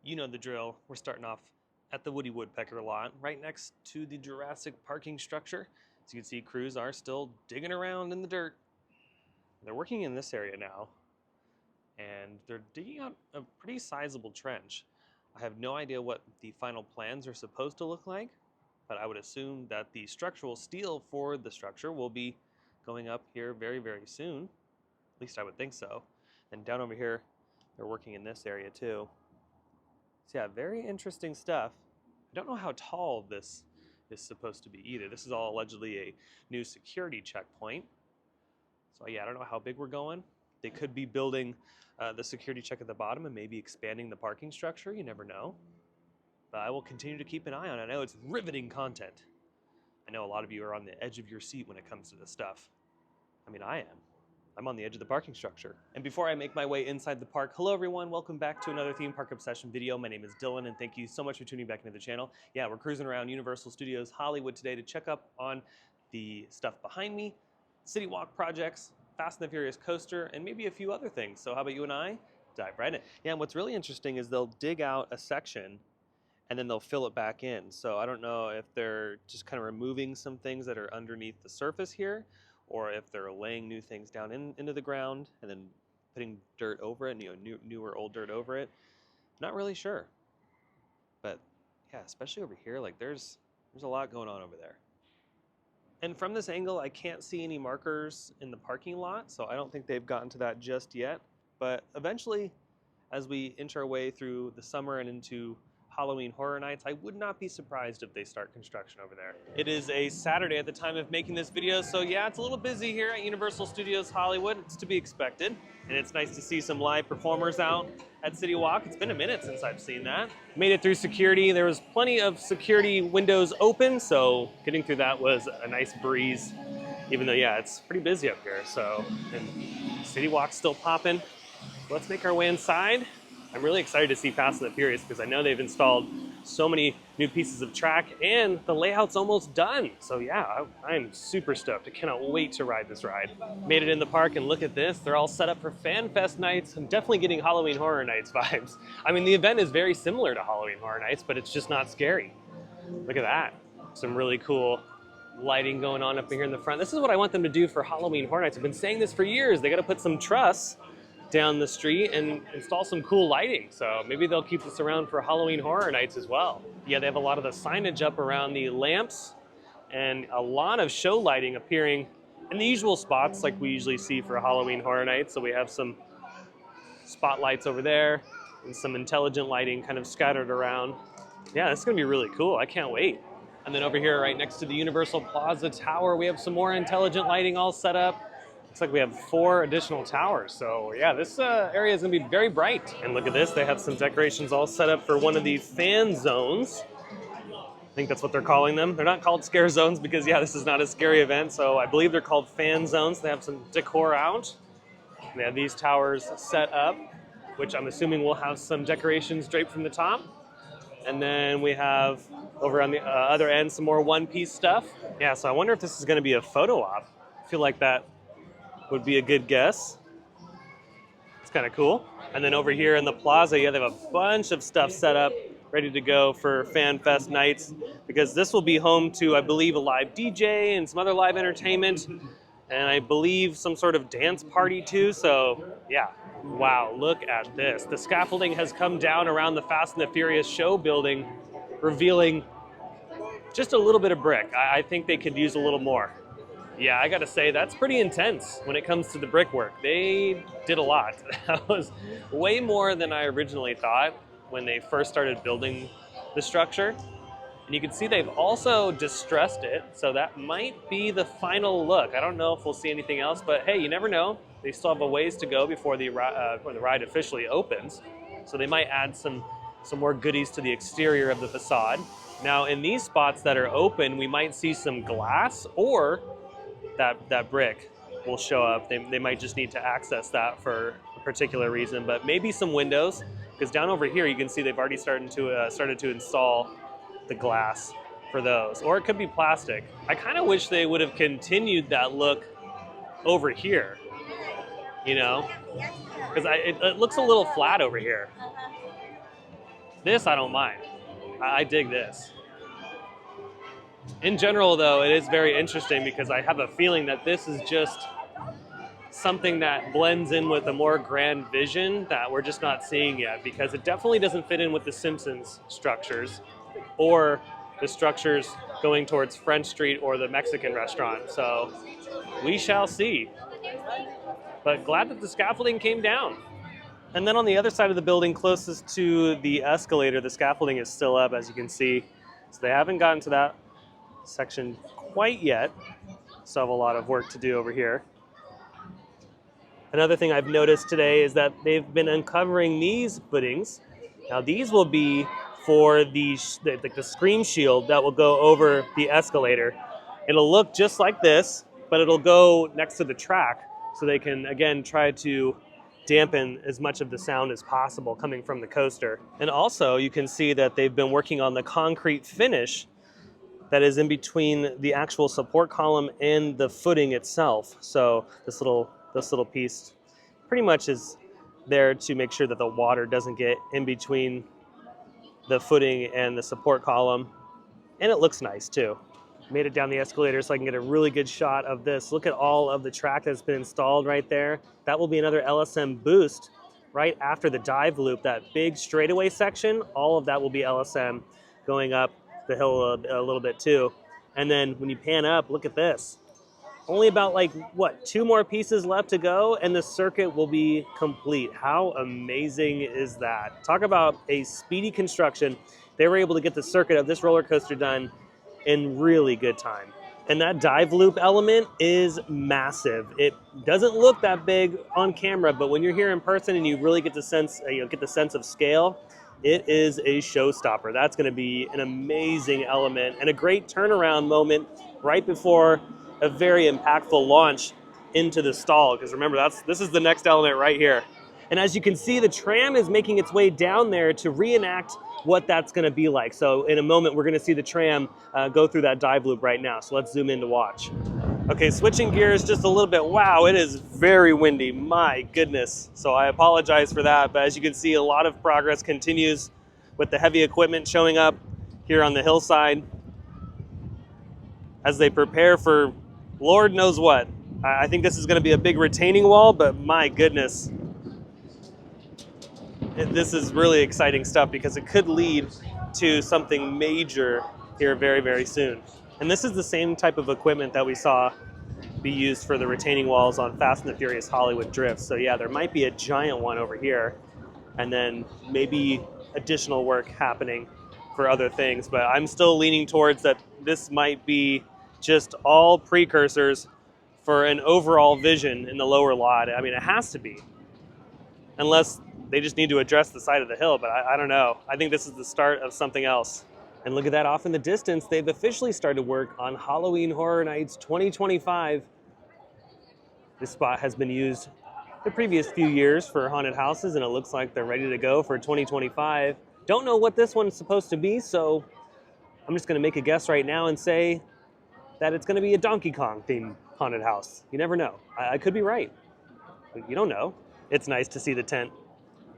You know the drill. We're starting off at the Woody Woodpecker lot, right next to the Jurassic parking structure. As you can see, crews are still digging around in the dirt. They're working in this area now, and they're digging out a pretty sizable trench. I have no idea what the final plans are supposed to look like, but I would assume that the structural steel for the structure will be going up here very, very soon. At least I would think so. And down over here, they're working in this area too. So yeah, very interesting stuff. I don't know how tall this is supposed to be either. This is all allegedly a new security checkpoint. So yeah, I don't know how big we're going. They could be building the security check at the bottom and maybe expanding the parking structure. You never know. But I will continue to keep an eye on it. I know it's riveting content. I know a lot of you are on the edge of your seat when it comes to this stuff. I mean, I am. I'm on the edge of the parking structure. And before I make my way inside the park, hello everyone, welcome back to another Theme Park Obsession video. My name is Dylan and thank you so much for tuning back into the channel. Yeah, we're cruising around Universal Studios Hollywood today to check up on the stuff behind me, City Walk projects, Fast and the Furious coaster, and maybe a few other things. So how about you and I dive right in? Yeah, and what's really interesting is they'll dig out a section and then they'll fill it back in. So I don't know if they're just kind of removing some things that are underneath the surface here, or if they're laying new things down into the ground and then putting dirt over it, new or old dirt over it. Not really sure. But yeah, especially over here, like there's a lot going on over there. And from this angle, I can't see any markers in the parking lot, so I don't think they've gotten to that just yet. But eventually, as we inch our way through the summer and into Halloween Horror Nights, I would not be surprised if they start construction over there. It is a Saturday at the time of making this video, so yeah, it's a little busy here at Universal Studios Hollywood. It's to be expected, and it's nice to see some live performers out at City Walk. It's been a minute since I've seen that. Made it through security. There was plenty of security windows open, so getting through that was a nice breeze, even though, yeah, it's pretty busy up here, so, and City Walk's still popping. Let's make our way inside. I'm really excited to see Fast and the Furious because I know they've installed so many new pieces of track and the layout's almost done. So yeah, I'm super stoked. I cannot wait to ride this ride. Made it in the park and look at this. They're all set up for Fan Fest nights. I'm definitely getting Halloween Horror Nights vibes. I mean, the event is very similar to Halloween Horror Nights, but it's just not scary. Look at that. Some really cool lighting going on up here in the front. This is what I want them to do for Halloween Horror Nights. I've been saying this for years. They got to put some truss down the street and install some cool lighting. So maybe they'll keep this around for Halloween Horror Nights as well. Yeah, they have a lot of the signage up around the lamps and a lot of show lighting appearing in the usual spots like we usually see for Halloween Horror Nights. So we have some spotlights over there and some intelligent lighting kind of scattered around. Yeah, this is gonna be really cool. I can't wait. And then over here right next to the Universal Plaza Tower, we have some more intelligent lighting all set up. Looks like we have 4 additional towers. So yeah, this area is gonna be very bright. And look at this, they have some decorations all set up for one of the fan zones. I think that's what they're calling them. They're not called scare zones because yeah, this is not a scary event. So I believe they're called fan zones. They have some decor out. They have these towers set up, which I'm assuming will have some decorations draped from the top. And then we have over on the other end some more one-piece stuff. Yeah, so I wonder if this is gonna be a photo op. I feel like that would be a good guess. It's kind of cool. And then over here in the plaza, yeah, they have a bunch of stuff set up, ready to go for Fan Fest nights, because this will be home to, I believe, a live DJ and some other live entertainment, and I believe some sort of dance party too. So yeah, wow, look at this. The scaffolding has come down around the Fast and the Furious show building, revealing just a little bit of brick. I think they could use a little more. Yeah, I gotta say, that's pretty intense when it comes to the brickwork. They did a lot. That was way more than I originally thought when they first started building the structure. And you can see they've also distressed it, so that might be the final look. I don't know if we'll see anything else, but hey, you never know. They still have a ways to go before the ride officially opens. So they might add some more goodies to the exterior of the facade. Now, in these spots that are open, we might see some glass, or that brick will show up. They might just need to access that for a particular reason, but maybe some windows, because down over here you can see they've already started to install the glass for those, or it could be plastic. I kind of wish they would have continued that look over here, you know, because it looks a little flat over here. This I don't mind. I dig this. In general, though, it is very interesting because I have a feeling that this is just something that blends in with a more grand vision that we're just not seeing yet, because it definitely doesn't fit in with the Simpsons structures or the structures going towards French Street or the Mexican restaurant. So we shall see. But glad that the scaffolding came down. And then on the other side of the building, closest to the escalator, the scaffolding is still up, as you can see. So they haven't gotten to that section quite yet. Still have a lot of work to do over here. Another thing I've noticed today is that they've been uncovering these footings. Now these will be for the screen shield that will go over the escalator. It'll look just like this, but it'll go next to the track so they can, again, try to dampen as much of the sound as possible coming from the coaster. And also you can see that they've been working on the concrete finish that is in between the actual support column and the footing itself. So this little piece pretty much is there to make sure that the water doesn't get in between the footing and the support column. And it looks nice too. Made it down the escalator so I can get a really good shot of this. Look at all of the track that's been installed right there. That will be another LSM boost right after the dive loop. That big straightaway section, all of that will be LSM going up the hill a little bit too. And then when you pan up, look at this. Only about two more pieces left to go and the circuit will be complete. How amazing is that? Talk about a speedy construction. They were able to get the circuit of this roller coaster done in really good time. And that dive loop element is massive. It doesn't look that big on camera, but when you're here in person and you really get the sense, get the sense of scale, it is a showstopper. That's going to be an amazing element and a great turnaround moment right before a very impactful launch into the stall, because remember, this is the next element right here. And as you can see, the tram is making its way down there to reenact what that's going to be like. So in a moment, we're going to see the tram go through that dive loop right now. So let's zoom in to watch. Okay, switching gears just a little bit. Wow, it is very windy. My goodness. So I apologize for that. But as you can see, a lot of progress continues with the heavy equipment showing up here on the hillside as they prepare for Lord knows what. I think this is going to be a big retaining wall, but my goodness. This is really exciting stuff because it could lead to something major here very, very soon. And this is the same type of equipment that we saw be used for the retaining walls on Fast and the Furious Hollywood Drift. So yeah, there might be a giant one over here and then maybe additional work happening for other things. But I'm still leaning towards that this might be just all precursors for an overall vision in the lower lot. I mean, it has to be, unless they just need to address the side of the hill, but I don't know. I think this is the start of something else. And look at that off in the distance. They've officially started work on Halloween Horror Nights 2025. This spot has been used the previous few years for haunted houses, and it looks like they're ready to go for 2025. Don't know what this one's supposed to be, so I'm just gonna make a guess right now and say that it's gonna be a Donkey Kong themed haunted house. You never know. I could be right. You don't know. It's nice to see the tent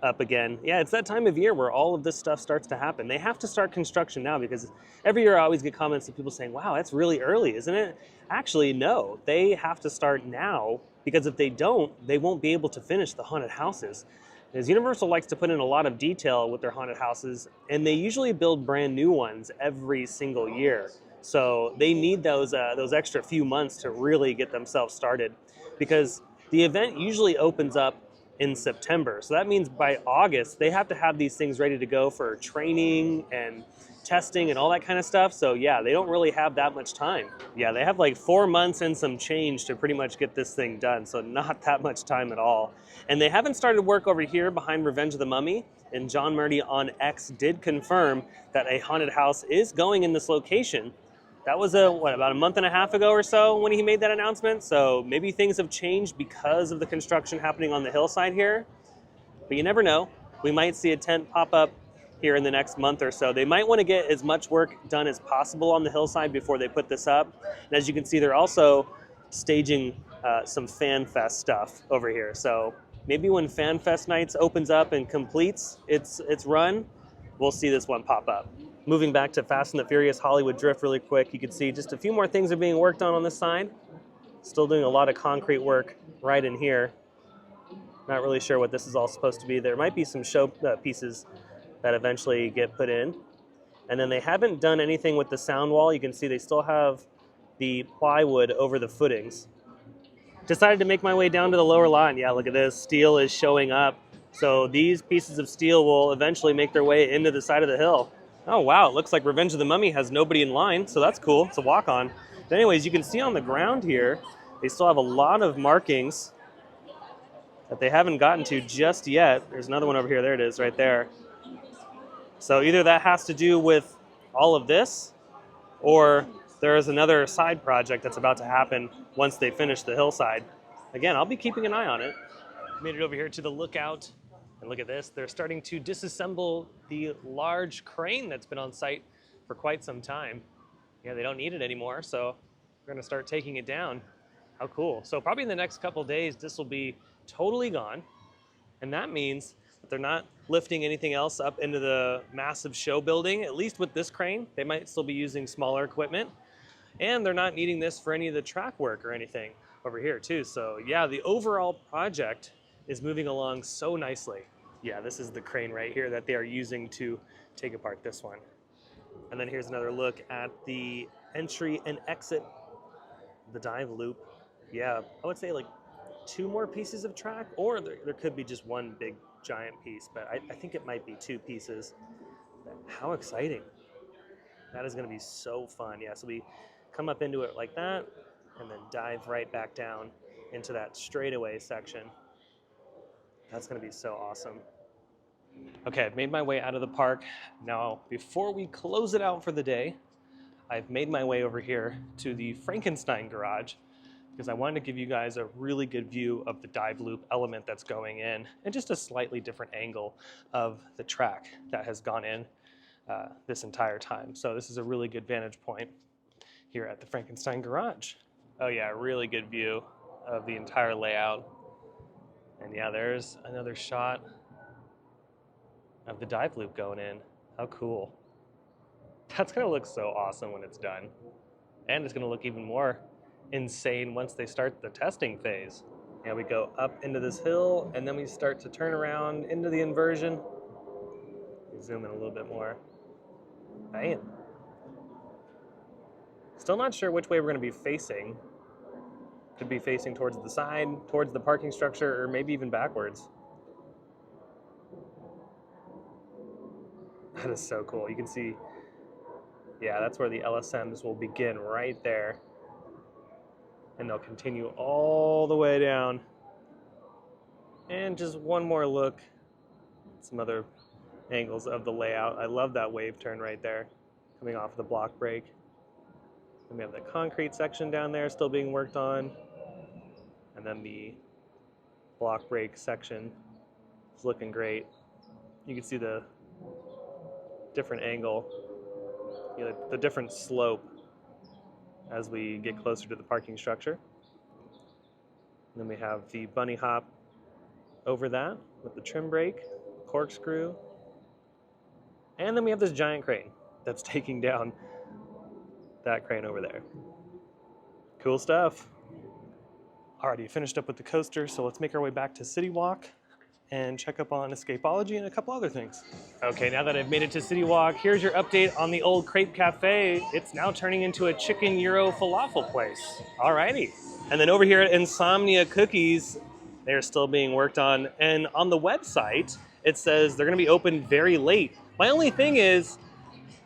up again. Yeah, it's that time of year where all of this stuff starts to happen. They have to start construction now because every year I always get comments of people saying, wow, that's really early, isn't it? Actually, no, they have to start now because if they don't, they won't be able to finish the haunted houses. Because Universal likes to put in a lot of detail with their haunted houses, and they usually build brand new ones every single year. So they need those extra few months to really get themselves started, because the event usually opens up in September. So that means by August, they have to have these things ready to go for training and testing and all that kind of stuff. So yeah, they don't really have that much time. Yeah, they have like 4 months and some change to pretty much get this thing done. So not that much time at all. And they haven't started work over here behind Revenge of the Mummy. And John Murdy on X did confirm that a haunted house is going in this location. That was about a month and a half ago or so when he made that announcement. So maybe things have changed because of the construction happening on the hillside here. But you never know. We might see a tent pop up here in the next month or so. They might want to get as much work done as possible on the hillside before they put this up. And as you can see, they're also staging some Fan Fest stuff over here. So maybe when Fan Fest Nights opens up and completes its run, we'll see this one pop up. Moving back to Fast and the Furious Hollywood Drift really quick, you can see just a few more things are being worked on this side. Still doing a lot of concrete work right in here. Not really sure what this is all supposed to be. There might be some show pieces that eventually get put in. And then they haven't done anything with the sound wall. You can see they still have the plywood over the footings. Decided to make my way down to the lower line. Yeah, look at this. Steel is showing up. So these pieces of steel will eventually make their way into the side of the hill. Oh wow, it looks like Revenge of the Mummy has nobody in line, so that's cool. It's a walk-on. But anyways, you can see on the ground here, they still have a lot of markings that they haven't gotten to just yet. There's another one over here. There it is right there. So either that has to do with all of this, or there is another side project that's about to happen once they finish the hillside. Again, I'll be keeping an eye on it. Made it over here to the lookout, and look at this. They're starting to disassemble the large crane that's been on site for quite some time. Yeah, they don't need it anymore, so we're gonna start taking it down. How cool. So probably in the next couple days, this will be totally gone, and that means that they're not lifting anything else up into the massive show building, at least with this crane. They might still be using smaller equipment, and they're not needing this for any of the track work or anything over here too. So yeah, the overall project is moving along so nicely. Yeah, this is the crane right here that they are using to take apart this one. And then here's another look at the entry and exit, the dive loop. Yeah, I would say like 2 more pieces of track, or there could be just one big giant piece, but I think it might be 2 pieces. How exciting. That is gonna be so fun. Yeah, so we come up into it like that, and then dive right back down into that straightaway section. That's gonna be so awesome. Okay, I've made my way out of the park. Now, before we close it out for the day, I've made my way over here to the Frankenstein garage because I wanted to give you guys a really good view of the dive loop element that's going in and just a slightly different angle of the track that has gone in this entire time. So this is a really good vantage point here at the Frankenstein garage. Oh yeah, really good view of the entire layout. And yeah, there's another shot of the dive loop going in. How cool. That's gonna look so awesome when it's done. And it's gonna look even more insane once they start the testing phase. Yeah, we go up into this hill and then we start to turn around into the inversion. Zoom in a little bit more. Bam. Still not sure which way we're gonna be facing. Could be facing towards the side, towards the parking structure, or maybe even backwards. That is so cool. You can see, yeah, that's where the LSMs will begin right there. And they'll continue all the way down. And just one more look at some other angles of the layout. I love that wave turn right there, coming off the block brake. And we have the concrete section down there still being worked on. And then the block brake section is looking great. You can see the different angle, you know, the different slope as we get closer to the parking structure. And then we have the bunny hop over that with the trim brake, corkscrew. And then we have this giant crane that's taking down that crane over there. Cool stuff. Alrighty, finished up with the coaster, so let's make our way back to City Walk and check up on Escapology and a couple other things. Okay, now that I've made it to City Walk, here's your update on the old Crepe Cafe. It's now turning into a chicken gyro falafel place. Alrighty. And then over here at Insomnia Cookies, they're still being worked on. And on the website, it says they're gonna be open very late. My only thing is,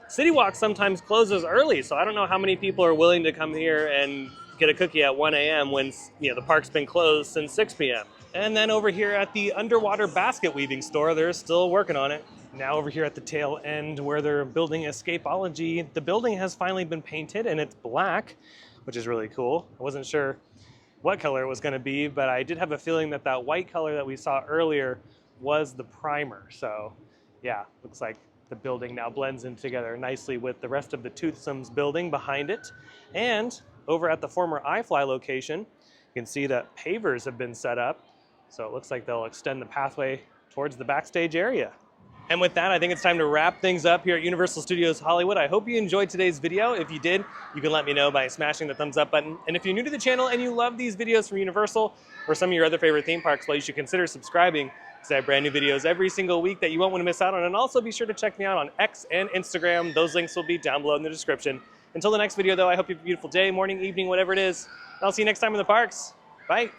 City Walk sometimes closes early, so I don't know how many people are willing to come here and get a cookie at 1 a.m. when, you know, the park's been closed since 6 p.m. And then over here at the underwater basket weaving store, they're still working on it. Now over here at the tail end where they're building Escapology, the building has finally been painted and it's black, which is really cool. I wasn't sure what color it was gonna be, but I did have a feeling that that white color that we saw earlier was the primer. So yeah, looks like the building now blends in together nicely with the rest of the Toothsomes building behind it. And over at the former iFly location, you can see that pavers have been set up. So it looks like they'll extend the pathway towards the backstage area. And with that, I think it's time to wrap things up here at Universal Studios Hollywood. I hope you enjoyed today's video. If you did, you can let me know by smashing the thumbs up button. And if you're new to the channel and you love these videos from Universal or some of your other favorite theme parks, well, you should consider subscribing because I have brand new videos every single week that you won't want to miss out on. And also be sure to check me out on X and Instagram. Those links will be down below in the description. Until the next video, though, I hope you have a beautiful day, morning, evening, whatever it is. And I'll see you next time in the parks. Bye.